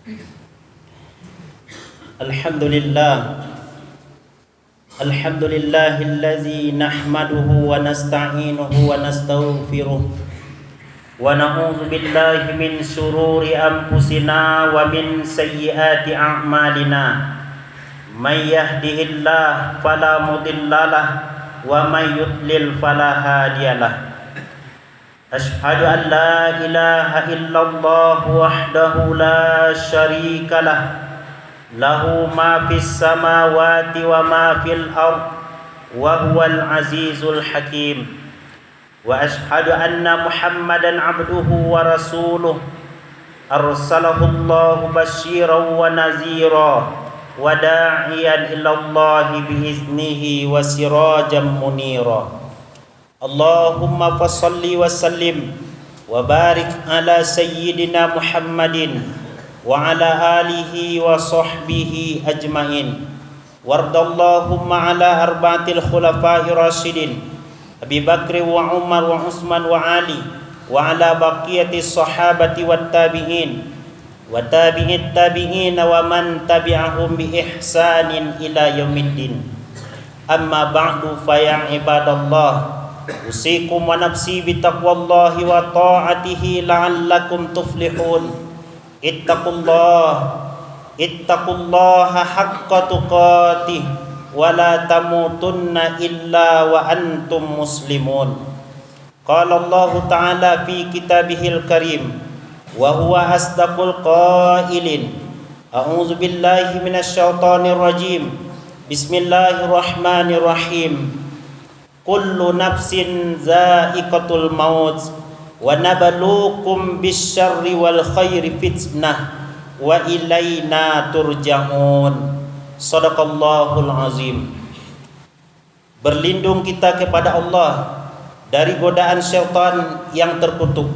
Alhamdulillahillazi nahmaduhu wa nasta'inuhu wa nastaghfiruh wa na'udzu billahi min shururi anfusina wa min sayyiati a'malina. May yahdihillahu fala mudhillalah wa may yudlil fala hadiyalah. Asyhadu an la ilaha illallah wahdahu la syarikalah, lahu ma fis samawati wa ma fil ard wa huwal azizul hakim. Wa asyhadu anna Muhammadan abduhu wa rasuluh, arsalahu Allahu basyiran wa nazira wa da'iyan ila Allah biiznihi wa sirajan munira. Allahumma fassalli wa sallim wa barik ala sayyidina Muhammadin wa ala alihi wa sahbihi ajmain. Wardallahumma ala arba'atil khulafa'ir rasyidin Abi Bakr wa Umar wa Utsman wa Ali wa ala baqiyatis sahabati wat tabi'in wa tabi'it tabi'in wa man tabi'ahum bi ihsanin ila yaumiddin. Amma ba'du, fa ya ibadallah, usikum wa nafsi bi taqwallahi wa ta'atihi la'allakum tuflihun. Ittaqullaha haqqa tuqatih wa la tamutunna illa wa antum muslimun. Qala Allah ta'ala fi kitabihil karim wa huwa asdaqul qailin. A'udzu billahi minasy syaithanir rajim. Bismillahirrahmanirrahim. Kullu nafsin za'iqatul maut wa nabluukum bisyarri wal khairi fitnah wa ilaina turja'un. Shadaqallahul azim. Berlindung kita kepada Allah dari godaan syaitan yang terkutuk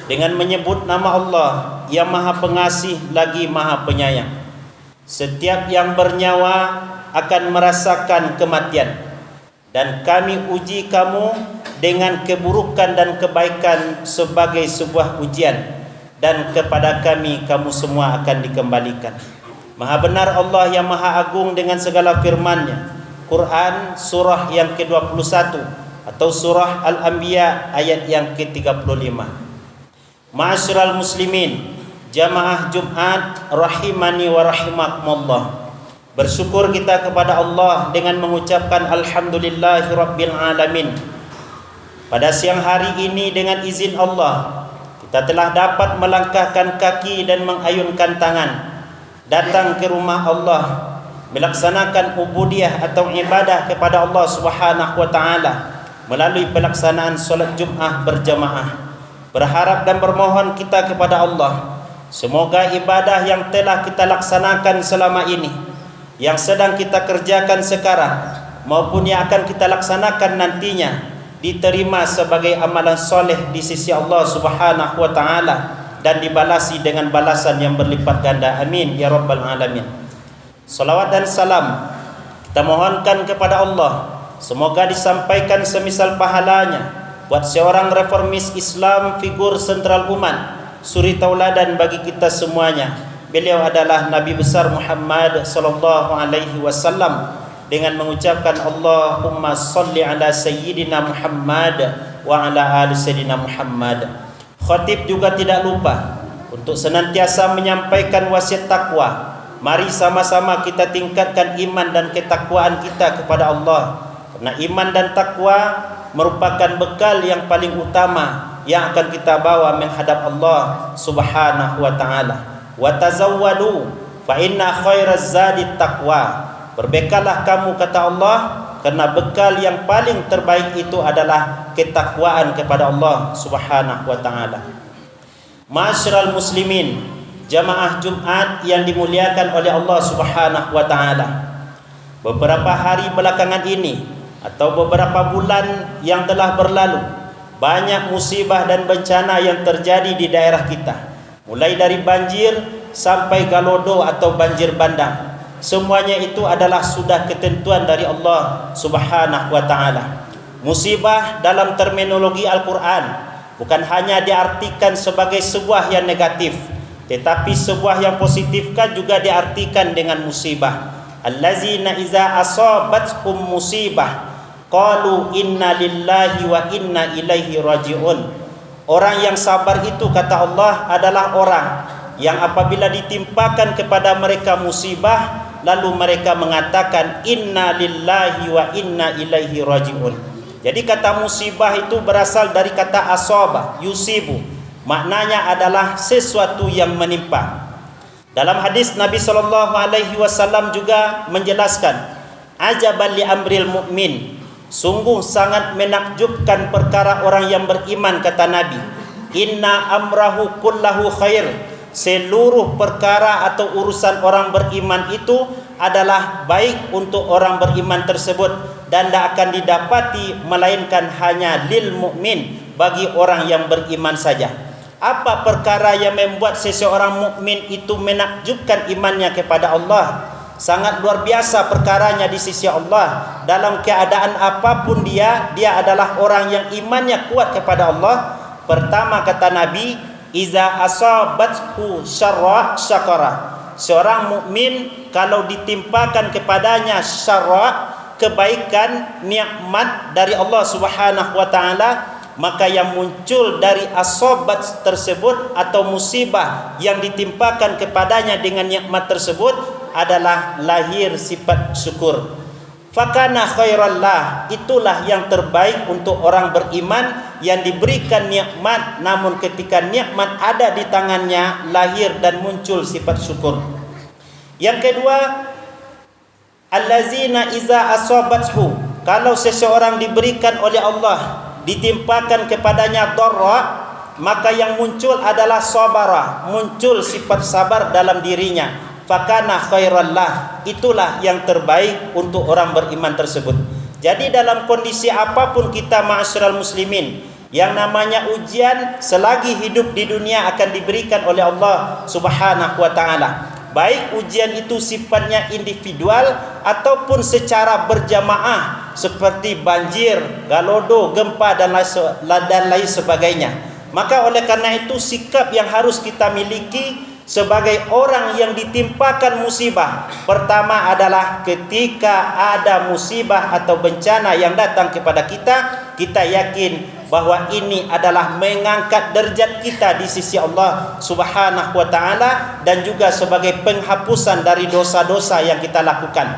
dengan menyebut nama Allah yang Maha Pengasih lagi Maha Penyayang. Setiap yang bernyawa akan merasakan kematian, dan kami uji kamu dengan keburukan dan kebaikan sebagai sebuah ujian, dan kepada kami kamu semua akan dikembalikan. Maha benar Allah yang Maha Agung dengan segala firman-Nya. Quran surah yang ke-21 atau surah Al-Anbiya ayat yang ke-35. Ma'asyiral muslimin, jamaah Jumat rahimani wa rahimakumullah. Bersyukur kita kepada Allah dengan mengucapkan alhamdulillahirabbil alamin. Pada siang hari ini dengan izin Allah, kita telah dapat melangkahkan kaki dan mengayunkan tangan datang ke rumah Allah, melaksanakan ubudiyah atau ibadah kepada Allah Subhanahu wa taala melalui pelaksanaan solat Jumat berjamaah. Berharap dan bermohon kita kepada Allah, semoga ibadah yang telah kita laksanakan selama ini, yang sedang kita kerjakan sekarang maupun yang akan kita laksanakan nantinya, diterima sebagai amalan soleh di sisi Allah Subhanahu wa taala dan dibalasi dengan balasan yang berlipat ganda. Amin ya rabbal alamin. Salawat dan salam kita mohonkan kepada Allah, semoga disampaikan semisal pahalanya buat seorang reformis Islam, figur sentral umat, suri tauladan bagi kita semuanya. Beliau adalah Nabi besar Muhammad sallallahu alaihi wasallam dengan mengucapkan Allahumma shalli ala sayyidina Muhammad wa ala ali sayyidina Muhammad. Khatib juga tidak lupa untuk senantiasa menyampaikan wasiat takwa. Mari sama-sama kita tingkatkan iman dan ketakwaan kita kepada Allah, karena iman dan takwa merupakan bekal yang paling utama yang akan kita bawa menghadap Allah Subhanahu wa taala. Wa tazawwadu fa inna khairaz zadit taqwa. Berbekallah kamu, kata Allah, karena bekal yang paling terbaik itu adalah ketakwaan kepada Allah Subhanahu wa taala. Ma'asyiral muslimin, jamaah Jumat yang dimuliakan oleh Allah Subhanahu wa taala. Beberapa hari belakangan ini atau beberapa bulan yang telah berlalu, banyak musibah dan bencana yang terjadi di daerah kita. Mulai dari banjir sampai galodo atau banjir bandang. Semuanya itu adalah sudah ketentuan dari Allah Subhanahu wa taala. Musibah dalam terminologi Al-Qur'an bukan hanya diartikan sebagai sebuah yang negatif, Tetapi sebuah yang positifkah juga diartikan dengan musibah. Allazina iza asabathum musibah qalu inna lillahi wa inna ilaihi raji'un. Orang yang sabar itu, kata Allah, adalah orang yang apabila ditimpakan kepada mereka musibah, lalu mereka mengatakan inna lillahi wa inna ilaihi raji'un. Jadi kata musibah itu berasal dari kata asaba, yusibu. Maknanya adalah sesuatu yang menimpa. Dalam hadis Nabi SAW juga menjelaskan, ajaban li amril mu'min, sungguh sangat menakjubkan perkara orang yang beriman, kata Nabi. Inna amrahu kullahu khair, seluruh perkara atau urusan orang beriman itu adalah baik untuk orang beriman tersebut, dan tidak akan didapati melainkan hanya lil mukmin, bagi orang yang beriman saja. Apa perkara yang membuat seseorang mukmin itu menakjubkan imannya kepada Allah? Sangat luar biasa perkaranya di sisi Allah. Dalam keadaan apapun dia adalah orang yang imannya kuat kepada Allah. Pertama, kata Nabi, iza asabathu syarra syakara. Seorang mukmin kalau ditimpakan kepadanya syarra, kebaikan, nikmat dari Allah Subhanahu wa taala, maka yang muncul dari asobat tersebut atau musibah yang ditimpakan kepadanya dengan nikmat tersebut adalah lahir sifat syukur. Fakana khairallah, itulah yang terbaik untuk orang beriman yang diberikan nikmat, namun ketika nikmat ada di tangannya lahir dan muncul sifat syukur. Yang kedua, allazina iza asabathu, kalau seseorang diberikan oleh Allah, ditimpakan kepadanya dharra, maka yang muncul adalah sabara, muncul sifat sabar dalam dirinya. Fakana khairallah, itulah yang terbaik untuk orang beriman tersebut. Jadi dalam kondisi apapun kita, ma'asyiral muslimin, yang namanya ujian selagi hidup di dunia akan diberikan oleh Allah Subhanahu wa taala. Baik ujian itu sifatnya individual ataupun secara berjamaah, seperti banjir, galodo, gempa dan lain sebagainya. Maka oleh karena itu sikap yang harus kita miliki sebagai orang yang ditimpakan musibah, pertama adalah ketika ada musibah atau bencana yang datang kepada kita, kita yakin bahwa ini adalah mengangkat derajat kita di sisi Allah Subhanahu wa taala, dan juga sebagai penghapusan dari dosa-dosa yang kita lakukan.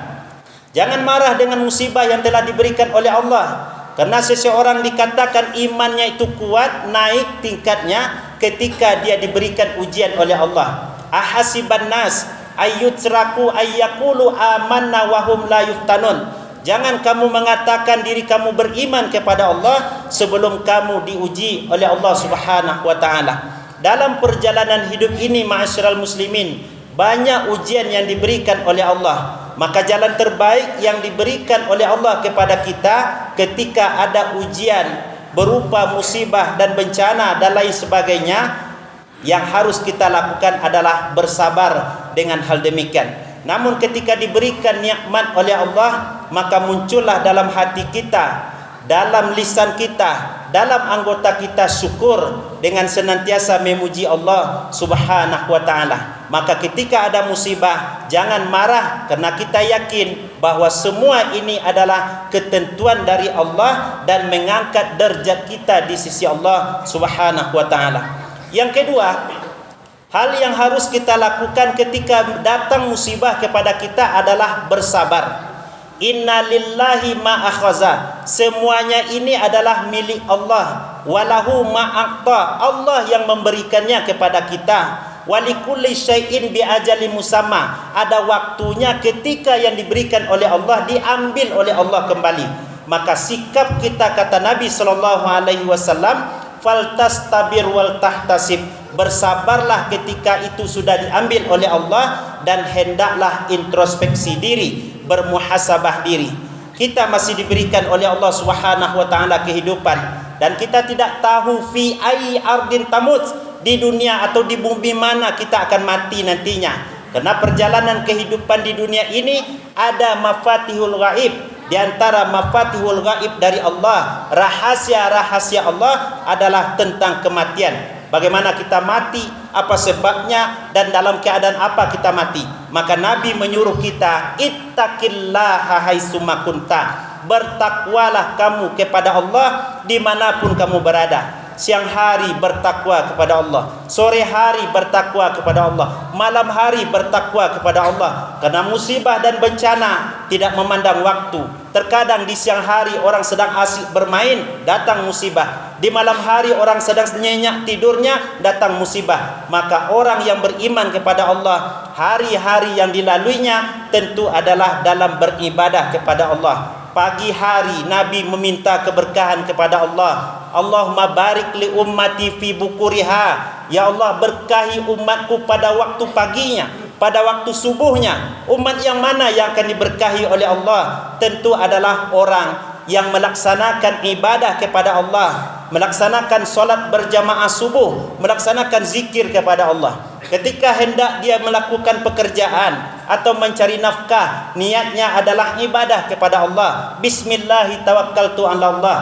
Jangan marah dengan musibah yang telah diberikan oleh Allah, karena seseorang dikatakan imannya itu kuat, naik tingkatnya ketika dia diberikan ujian oleh Allah. Ahasiban nas ayyutraku ayyaqulu amanna wa hum la yuftanun. Jangan kamu mengatakan diri kamu beriman kepada Allah sebelum kamu diuji oleh Allah Subhanahu wa taala. Dalam perjalanan hidup ini, ma'asyiral muslimin, banyak ujian yang diberikan oleh Allah. Maka jalan terbaik yang diberikan oleh Allah kepada kita ketika ada ujian berupa musibah dan bencana dan lain sebagainya, yang harus kita lakukan adalah bersabar dengan hal demikian. Namun ketika diberikan nikmat oleh Allah, maka muncullah dalam hati kita, dalam lisan kita, dalam anggota kita syukur dengan senantiasa memuji Allah Subhanahu wa taala. Maka ketika ada musibah, jangan marah, karena kita yakin bahwa semua ini adalah ketentuan dari Allah dan mengangkat derajat kita di sisi Allah Subhanahu wa taala. Yang kedua, hal yang harus kita lakukan ketika datang musibah kepada kita adalah bersabar. Inna lillahi ma akhaza, semuanya ini adalah milik Allah. Walahu ma aqta, Allah yang memberikannya kepada kita. Walikulli syai'in bi ajali musamma, ada waktunya ketika yang diberikan oleh Allah diambil oleh Allah kembali. Maka sikap kita, kata Nabi SAW, faltastabir wal tahtasib, bersabarlah ketika itu sudah diambil oleh Allah, dan hendaklah introspeksi diri, bermuhasabah diri. Kita masih diberikan oleh Allah Subhanahu wa taala kehidupan, dan kita tidak tahu fi ai ardin tamut, di dunia atau di bumi mana kita akan mati nantinya. Karena perjalanan kehidupan di dunia ini ada mafatihul ghaib. Di antara mafatihul ghaib dari Allah, rahasia-rahasia Allah adalah tentang kematian. bagaimana kita mati, apa sebabnya, dan dalam keadaan apa kita mati. Maka Nabi menyuruh kita, ittaqillaha haitsuma kunta, bertakwalah kamu kepada Allah dimanapun kamu berada. Siang hari bertakwa kepada Allah, sore hari bertakwa kepada Allah, malam hari bertakwa kepada Allah. Karena musibah dan bencana tidak memandang waktu. Terkadang di siang hari orang sedang asik bermain, datang musibah. Di malam hari orang sedang nyenyak tidurnya, datang musibah. Maka orang yang beriman kepada Allah, hari-hari yang dilaluinya tentu adalah dalam beribadah kepada Allah. Pagi hari Nabi meminta keberkahan kepada Allah. Allahumma barik li ummati fi bukuriha. Ya Allah, berkahi umatku pada waktu paginya, pada waktu subuhnya. Umat yang mana yang akan diberkahi oleh Allah? Tentu adalah orang yang melaksanakan ibadah kepada Allah, melaksanakan solat berjamaah subuh, melaksanakan zikir kepada Allah. Ketika hendak dia melakukan pekerjaan atau mencari nafkah, niatnya adalah ibadah kepada Allah. Bismillahi tawakkaltu 'ala Allah.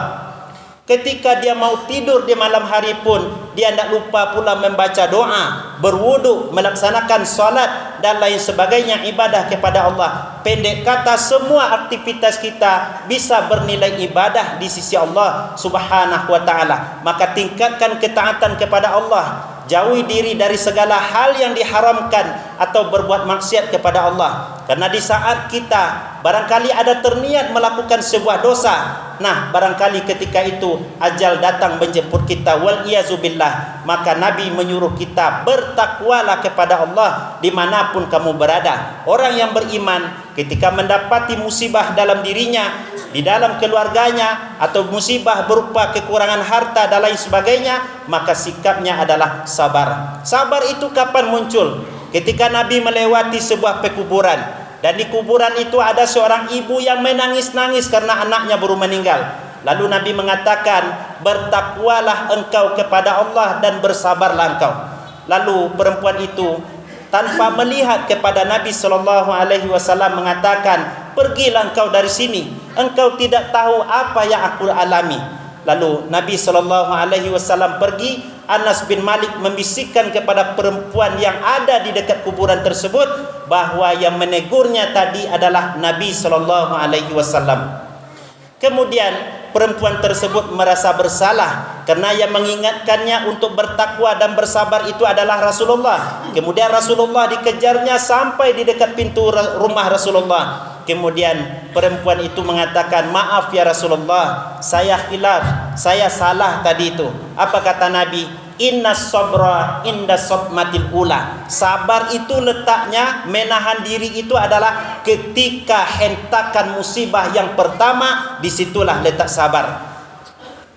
Ketika dia mau tidur di malam hari pun, dia tidak lupa pula membaca doa, berwudu, melaksanakan solat dan lain sebagainya, ibadah kepada Allah. Pendek kata, semua aktivitas kita bisa bernilai ibadah di sisi Allah Subhanahu wa ta'ala. Maka tingkatkan ketaatan kepada Allah, jauhi diri dari segala hal yang diharamkan atau berbuat maksiat kepada Allah. Karena di saat kita barangkali ada terniat melakukan sebuah dosa, nah barangkali ketika itu ajal datang menjemput kita, wal iyazubillah. Maka Nabi menyuruh kita, bertakwalah kepada Allah dimanapun kamu berada. Orang yang beriman ketika mendapati musibah dalam dirinya, di dalam keluarganya, atau musibah berupa kekurangan harta dan lain sebagainya, maka sikapnya adalah sabar. Sabar itu kapan muncul? Ketika Nabi melewati sebuah pekuburan, dan di kuburan itu ada seorang ibu yang menangis-nangis karena anaknya baru meninggal. Lalu Nabi mengatakan, bertakwalah engkau kepada Allah dan bersabarlah engkau. Lalu perempuan itu tanpa melihat kepada Nabi SAW mengatakan, pergilah engkau dari sini, engkau tidak tahu apa yang aku alami. Lalu Nabi SAW pergi. Anas bin Malik membisikkan kepada perempuan yang ada di dekat kuburan tersebut bahwa yang menegurnya tadi adalah Nabi SAW. Kemudian perempuan tersebut merasa bersalah karena yang mengingatkannya untuk bertakwa dan bersabar itu adalah Rasulullah. Kemudian Rasulullah dikejarnya sampai di dekat pintu rumah Rasulullah. Kemudian perempuan itu mengatakan, maaf ya Rasulullah, saya khilaf, saya salah tadi itu. Apa kata Nabi? Inna sabra inda sabmatil ula. Sabar itu letaknya, menahan diri itu adalah ketika hentakan musibah yang pertama, disitulah letak sabar.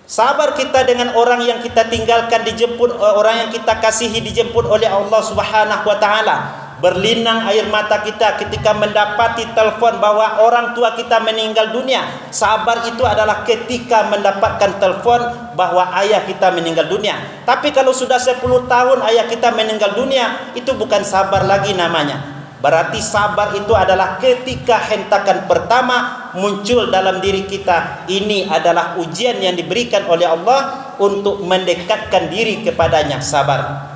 Sabar kita dengan orang yang kita tinggalkan dijemput, orang yang kita kasihi dijemput oleh Allah Subhanahu wa ta'ala. Berlinang air mata kita ketika mendapati telepon bahwa orang tua kita meninggal dunia. Sabar itu adalah ketika mendapatkan telepon bahwa ayah kita meninggal dunia. Tapi kalau sudah 10 tahun ayah kita meninggal dunia, itu bukan sabar lagi namanya. Berarti sabar itu adalah ketika hentakan pertama muncul dalam diri kita. Ini adalah ujian yang diberikan oleh Allah untuk mendekatkan diri kepadanya, sabar.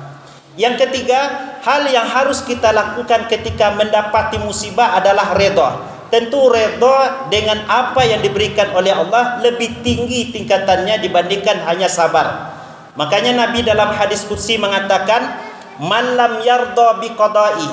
Yang ketiga, hal yang harus kita lakukan ketika mendapati musibah adalah redha. Tentu redha dengan apa yang diberikan oleh Allah lebih tinggi tingkatannya dibandingkan hanya sabar. Makanya Nabi dalam hadis qudsi mengatakan, man lam yardha biqada'i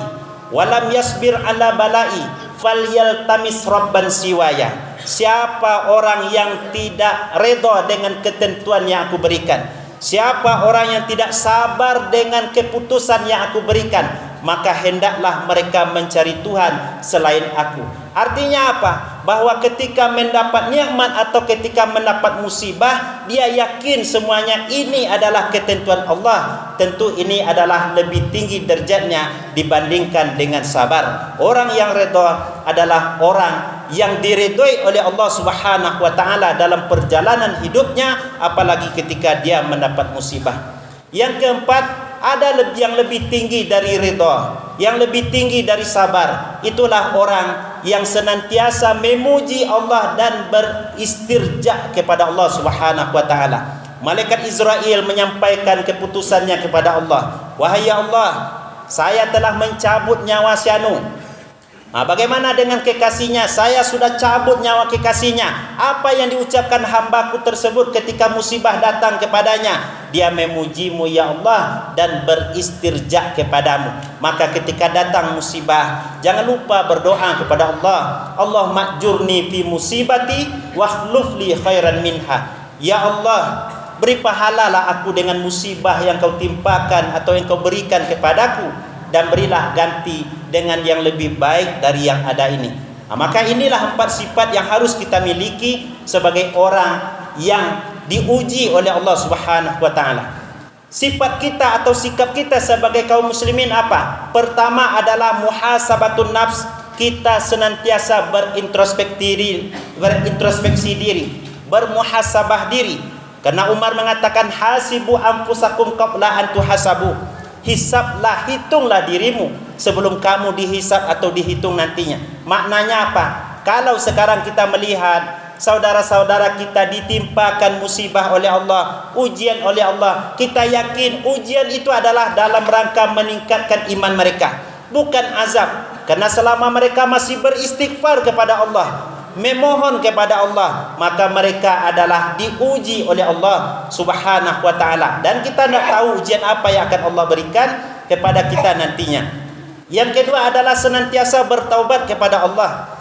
wa lam yasbir ala bala'i falyaltamis rabban siwaya. Siapa orang yang tidak redha dengan ketentuan yang aku berikan, siapa orang yang tidak sabar dengan keputusan yang aku berikan, maka hendaklah mereka mencari Tuhan selain aku. Artinya apa? Bahwa ketika mendapat nikmat atau ketika mendapat musibah, dia yakin semuanya ini adalah ketentuan Allah. Tentu ini adalah lebih tinggi derajatnya dibandingkan dengan sabar. Orang yang redha adalah orang yang diridhoi oleh Allah Subhanahu wa ta'ala dalam perjalanan hidupnya, apalagi ketika dia mendapat musibah. Yang keempat, ada yang lebih tinggi dari ridha, yang lebih tinggi dari sabar. Itulah orang yang senantiasa memuji Allah dan beristirja kepada Allah Subhanahu wa ta'ala. malaikat Israel menyampaikan keputusannya kepada Allah. Wahai ya Allah, saya telah mencabut nyawa si anu. Bagaimana dengan kekasihnya? Saya sudah cabut nyawa kekasihnya. Apa yang diucapkan hambaku tersebut ketika musibah datang kepadanya? Dia memujimu ya Allah dan beristirja kepadamu. Maka ketika datang musibah, jangan lupa berdoa kepada Allah. Allah makjurni fi musibati wakhluf li khairan minha. Ya Allah, beri pahalalah aku dengan musibah yang kau timpakan atau yang kau berikan kepadaku, dan berilah ganti dengan yang lebih baik dari yang ada ini. Maka inilah 4 sifat yang harus kita miliki sebagai orang yang diuji oleh Allah Subhanahu wa taala. Sifat kita atau sikap kita sebagai kaum muslimin apa? Pertama adalah muhasabatun nafs. Kita senantiasa berintrospeksi diri, bermuhasabah diri. Karena Umar mengatakan hasibu anfusakum qabla an tuhasabu. Hisablah, hitunglah dirimu sebelum kamu dihisab atau dihitung nantinya. Maknanya apa? Kalau sekarang kita melihat saudara-saudara kita ditimpakan musibah oleh Allah, ujian oleh Allah, kita yakin ujian itu adalah dalam rangka meningkatkan iman mereka, bukan azab. Karena selama mereka masih beristighfar kepada Allah, memohon kepada Allah, maka mereka adalah diuji oleh Allah Subhanahu wa taala. Dan kita tidak tahu ujian apa yang akan Allah berikan kepada kita nantinya. Yang kedua adalah senantiasa bertaubat kepada Allah,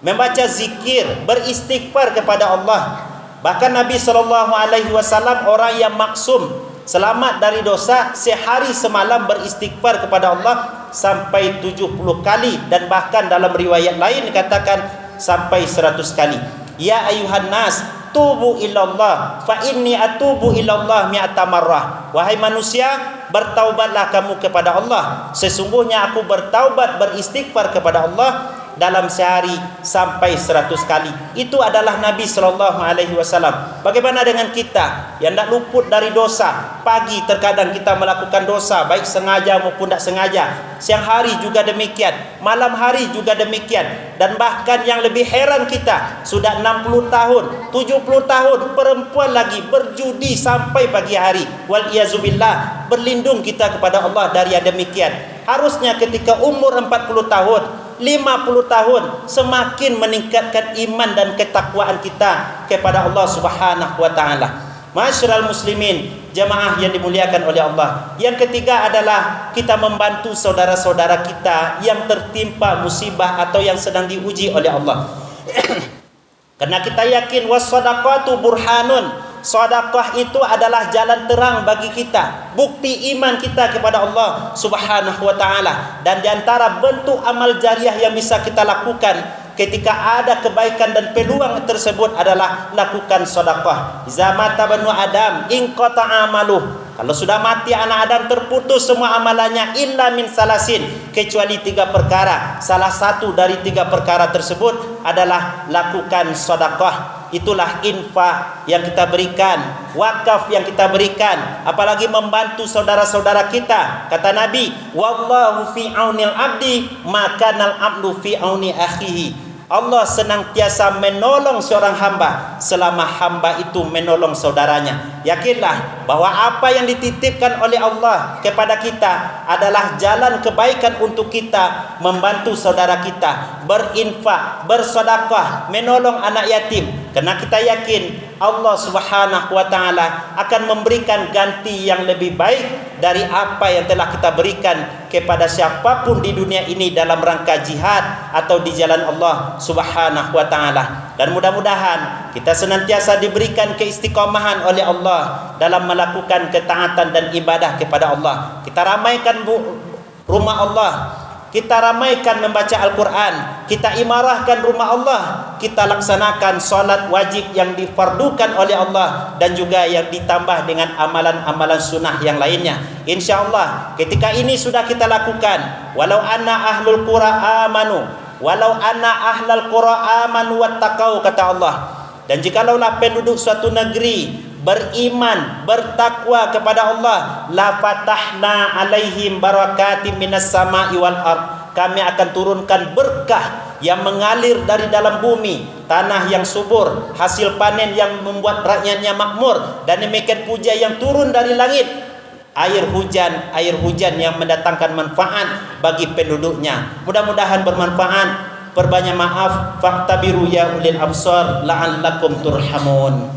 membaca zikir, beristighfar kepada Allah. Bahkan Nabi SAW orang yang maksum, selamat dari dosa, sehari semalam beristighfar kepada Allah sampai 70 kali, dan bahkan dalam riwayat lain katakan sampai 100 kali. Ya ayuhan nas, tubu ilallah fa inni atubu ilallah mi'ata marrah. Wahai manusia, bertaubatlah kamu kepada Allah. Sesungguhnya aku bertaubat, beristighfar kepada Allah dalam sehari sampai 100 kali. Itu adalah Nabi SAW. Bagaimana dengan kita yang tidak luput dari dosa? Pagi terkadang kita melakukan dosa, baik sengaja maupun tidak sengaja. Siang hari juga demikian, malam hari juga demikian. Dan bahkan yang lebih heran, kita sudah 60 tahun, 70 tahun, perempuan lagi berjudi sampai pagi hari. Wal-iyazubillah, berlindung kita kepada Allah dari yang demikian. Harusnya ketika umur 40 tahun, 50 tahun, semakin meningkatkan iman dan ketakwaan kita kepada Allah Subhanahu wa taala. Masyarul muslimin, jamaah yang dimuliakan oleh Allah. Yang ketiga adalah kita membantu saudara-saudara kita yang tertimpa musibah atau yang sedang diuji oleh Allah. Karena kita yakin was-shadaqatu burhanun. Sedekah itu adalah jalan terang bagi kita, bukti iman kita kepada Allah Subhanahu wa taala. Dan di antara bentuk amal jariah yang bisa kita lakukan ketika ada kebaikan dan peluang tersebut adalah lakukan sedekah. Zamata banu Adam inqata amaluh. Kalau sudah mati anak Adam, terputus semua amalannya illa min salasin, kecuali 3 perkara. Salah satu dari 3 perkara tersebut adalah lakukan sedekah. Itulah infak yang kita berikan, wakaf yang kita berikan, apalagi membantu saudara-saudara kita. Kata Nabi, wallahu fi aunil abdi makanal abdu fi auni akhihi. Allah senantiasa menolong seorang hamba selama hamba itu menolong saudaranya. Yakinlah bahwa apa yang dititipkan oleh Allah kepada kita adalah jalan kebaikan untuk kita membantu saudara kita, berinfak, bersedekah, menolong anak yatim. Karena kita yakin Allah Subhanahu wa taala akan memberikan ganti yang lebih baik dari apa yang telah kita berikan kepada siapapun di dunia ini dalam rangka jihad atau di jalan Allah Subhanahu wa taala. Dan mudah-mudahan kita senantiasa diberikan keistiqomahan oleh Allah dalam melakukan ketaatan dan ibadah kepada Allah. Kita ramaikan rumah Allah, kita ramaikan membaca Al-Quran, kita imarahkan rumah Allah, kita laksanakan solat wajib yang difardukan oleh Allah, dan juga yang ditambah dengan amalan-amalan sunnah yang lainnya. InsyaAllah ketika ini sudah kita lakukan, walau anna ahlul qura amanu, walau anna ahlul qura amanu wattaqau, kata Allah. Dan jikalaulah penduduk suatu negeri beriman, bertakwa kepada Allah, la fatahna alaihim barakatim minas sama'i wal ard, kami akan turunkan berkah yang mengalir dari dalam bumi, tanah yang subur, hasil panen yang membuat rakyatnya makmur, dan demikian puja yang turun dari langit, air hujan yang mendatangkan manfaat bagi penduduknya. Mudah-mudahan bermanfaat. Perbanyak maaf. Faktabiru ya ulil absar la'allakum turhamun.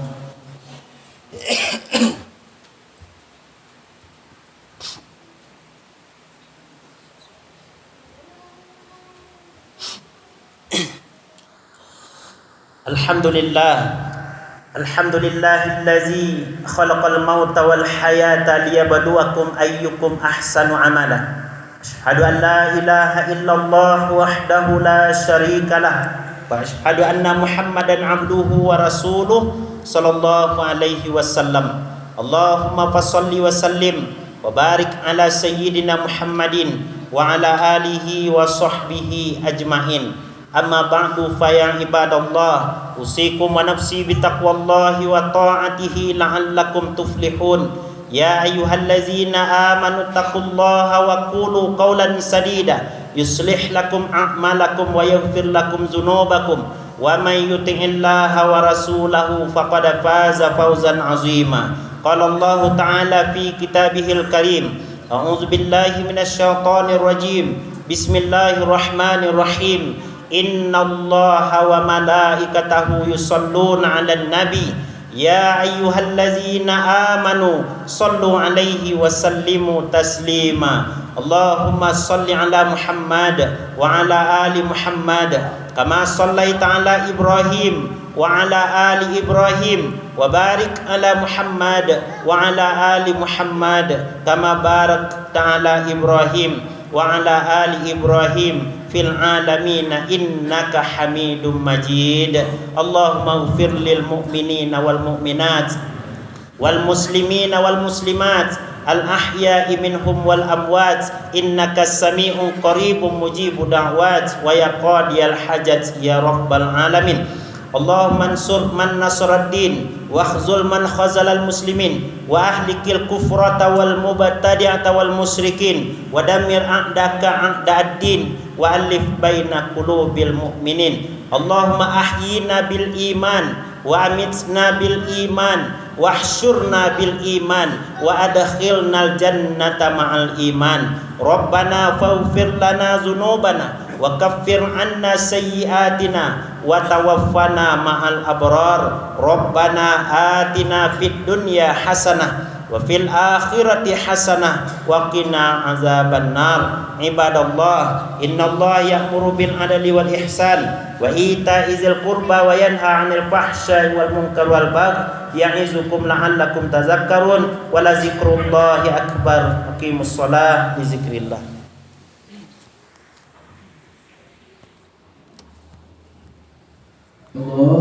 Alhamdulillahillazi khalaqal mauta wal hayata liyabluwakum ayyukum ahsanu amala. Asyhadu an la ilaha illallah wahdahu la syarikalah wa asyhadu anna Muhammadan abduhu wa rasuluh sallallahu alaihi wasallam. Allahumma fassalli wa sallim wa barik ala sayyidina Muhammadin wa ala alihi wa sahbihi ajmain. Amma ba'du fa ya ibadallah, usikum wa nafsi bitaqwallahi wa ta'atihi la'allakum tuflihun. Ya ayyuhallazina amanu taqullaha wa qulu qawlan sadida yuslih lakum a'malakum wa yaghfir lakum dzunubakum wa may yuti'illaha wa rasulahu faqad faza fawzan 'azima. Qala Allah ta'ala fi kitabihil karim, a'udzu billahi minasy syaithanir rajim. Bismillahirrahmanirrahim. Innallaha wa malaikatahu yusholluna 'alan nabi ya ayyuhallazina amanu shallu 'alaihi wa sallimu taslima. Allahumma shalli 'ala Muhammad wa 'ala ali Muhammad kama shallaita 'ala Ibrahim wa 'ala ali Ibrahim wa barik 'ala Muhammad wa 'ala ali Muhammad kama barakta 'ala Ibrahim wa 'ala ali Ibrahim fil alamin innaka hamidum majid. Allahumma ighfir lil mu'minina wal mu'minat wal muslimina wal muslimat al ahya'i minhum wal amwat innaka sami'un qaribun mujibu da'wat wa ya qadiyal hajat ya rabbal alamin. Allahumma ansur man nasaraddin wa khzul man khazalal muslimin wa ahlikil kufrata wal mubtadi'ata wal musyrikin wa damir a'daka a'da'ad-din wa alif baina qulubil mu'minin. Allahumma ahyina bil iman wa amitna bil iman wa ahsyurna bil iman wa adkhilnal jannata ma'al iman. Rabbana faghfir lana dzunubana wa kaffir anna sayyi'atina wa tawaffana ma'al abrar. Rabbana atina fid dunya hasanah wa fil akhirati hasanah wa qina azabannar. Ibadallah, innallaha ya'muru bil adli wal ihsan wa ita'izil qurba wa yanha 'anil fahsya'i wal munkar wal baghi ya'izukum la'allakum tadhakkarun wa la zikrullahi akbar. Aqimus shalah li zikrillah. Allah